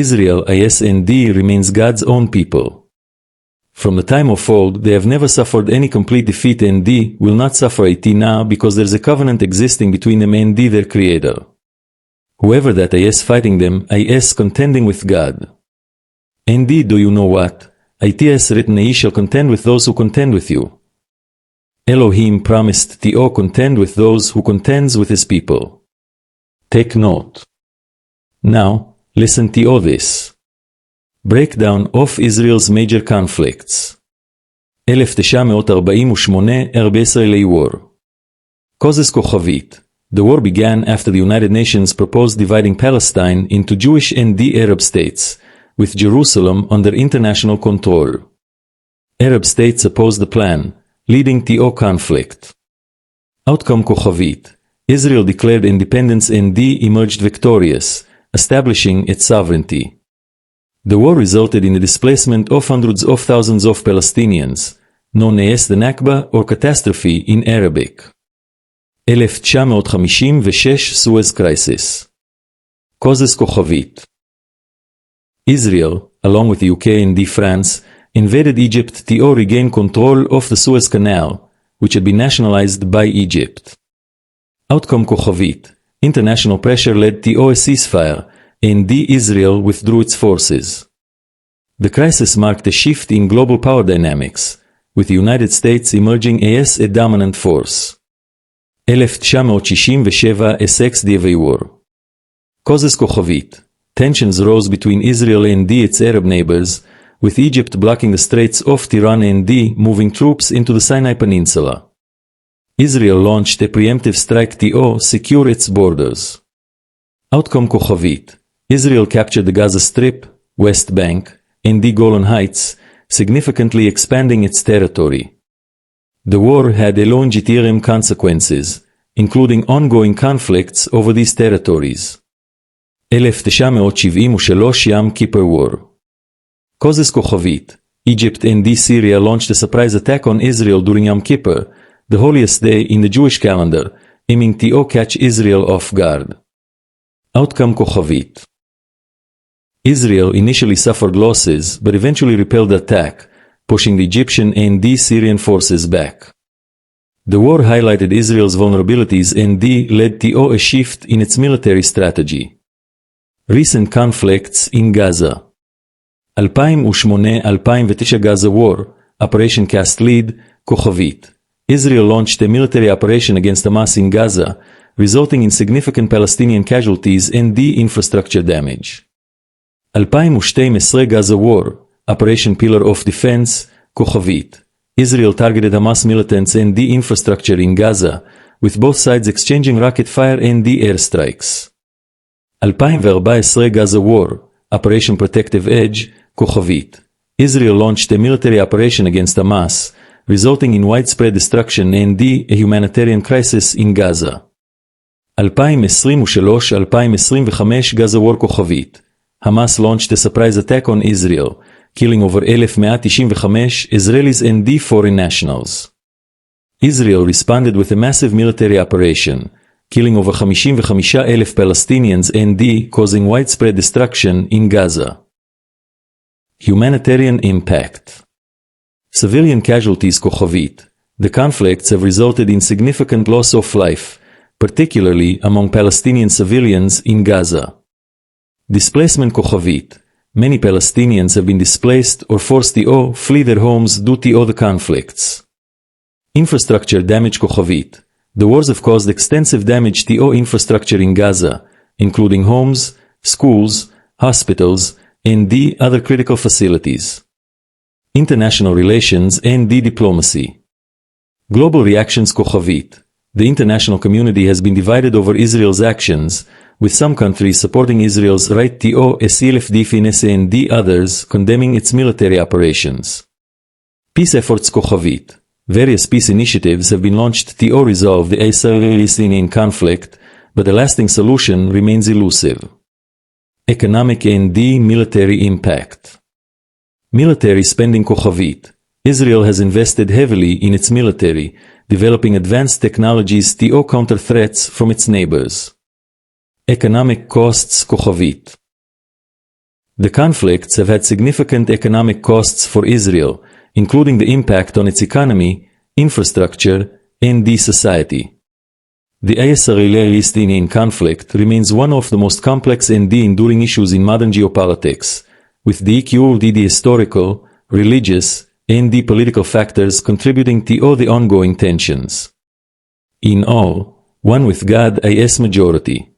Israel ISND remains God's own people. From the time of old, they have never suffered any complete defeat and will not suffer it now because there's a covenant existing between them and their Creator. Whoever that is fighting them, is contending with God. And do you know what? It is written, ye shall contend with those who contend with you. Elohim promised to contend with those who contends with his people. Take note. Now, listen to this. Breakdown of Israel's major conflicts. 1948 Arab Israeli War. Causes כוכבית. The war began after the United Nations proposed dividing Palestine into Jewish and Arab states, with Jerusalem under international control. Arab states opposed the plan, leading to conflict. Outcome כוכבית. Israel declared independence and emerged victorious, establishing its sovereignty. The war resulted in the displacement of hundreds of thousands of Palestinians, known as the Nakba or catastrophe in Arabic. 1956 Suez Crisis. Causes כוכבית. Israel, along with the UK and France, invaded Egypt to regain control of the Suez Canal, which had been nationalized by Egypt. Outcome כוכבית. International pressure led to a ceasefire, and Israel withdrew its forces. The crisis marked a shift in global power dynamics, with the United States emerging as a dominant force. 1967 Essex Day War. Causes כוכבית. Tensions rose between Israel and its Arab neighbors, with Egypt blocking the Straits of Tiran and moving troops into the Sinai Peninsula. Israel launched a preemptive strike to secure its borders. Outcome כוכבית. Israel captured the Gaza Strip, West Bank, and the Golan Heights, significantly expanding its territory. The war had long-term consequences, including ongoing conflicts over these territories. 1973 Yom Kippur War. Causes כוכבית. Egypt and Syria launched a surprise attack on Israel during Yom Kippur, the holiest day in the Jewish calendar, aiming to catch Israel off guard. Outcome כוכבית. Israel initially suffered losses but eventually repelled the attack, pushing the Egyptian and Syrian forces back. The war highlighted Israel's vulnerabilities and led to a shift in its military strategy. Recent conflicts in Gaza. 2008-2009 Gaza War, Operation Cast Lead, כוכבית. Israel launched a military operation against Hamas in Gaza, resulting in significant Palestinian casualties and infrastructure damage. 2012 Gaza War, Operation Pillar of Defense, כוכבית. Israel targeted Hamas militants and infrastructure in Gaza, with both sides exchanging rocket fire and airstrikes. 2014 Gaza War, Operation Protective Edge, כוכבית. Israel launched a military operation against Hamas, resulting in widespread destruction and a humanitarian crisis in Gaza. 2023-2025 Gaza War כוכבית. Hamas launched a surprise attack on Israel, killing over 1,195 Israelis and foreign nationals. Israel responded with a massive military operation, killing over 55,000 Palestinians and causing widespread destruction in Gaza. Humanitarian impact. Civilian casualties כוכבית. The conflicts have resulted in significant loss of life, particularly among Palestinian civilians in Gaza. Displacement כוכבית. Many Palestinians have been displaced or forced to flee their homes due to the conflicts. Infrastructure damage כוכבית. The wars have caused extensive damage to infrastructure in Gaza, including homes, schools, hospitals, and other critical facilities. International relations and diplomacy. Global reactions כוכבית. The international community has been divided over Israel's actions, with some countries supporting Israel's right to defense and others condemning its military operations. Peace efforts כוכבית. Various peace initiatives have been launched to resolve the Israeli-Palestinian conflict, but a lasting solution remains elusive. Economic and military impact. Military spending כוכבית. Israel has invested heavily in its military, developing advanced technologies to counter threats from its neighbors. Economic costs כוכבית. The conflicts have had significant economic costs for Israel, including the impact on its economy, infrastructure, and the society. The Israeli-Palestinian conflict remains one of the most complex and enduring issues in modern geopolitics, with the historical, religious, and the political factors contributing to all the ongoing tensions. In all, one with God as majority.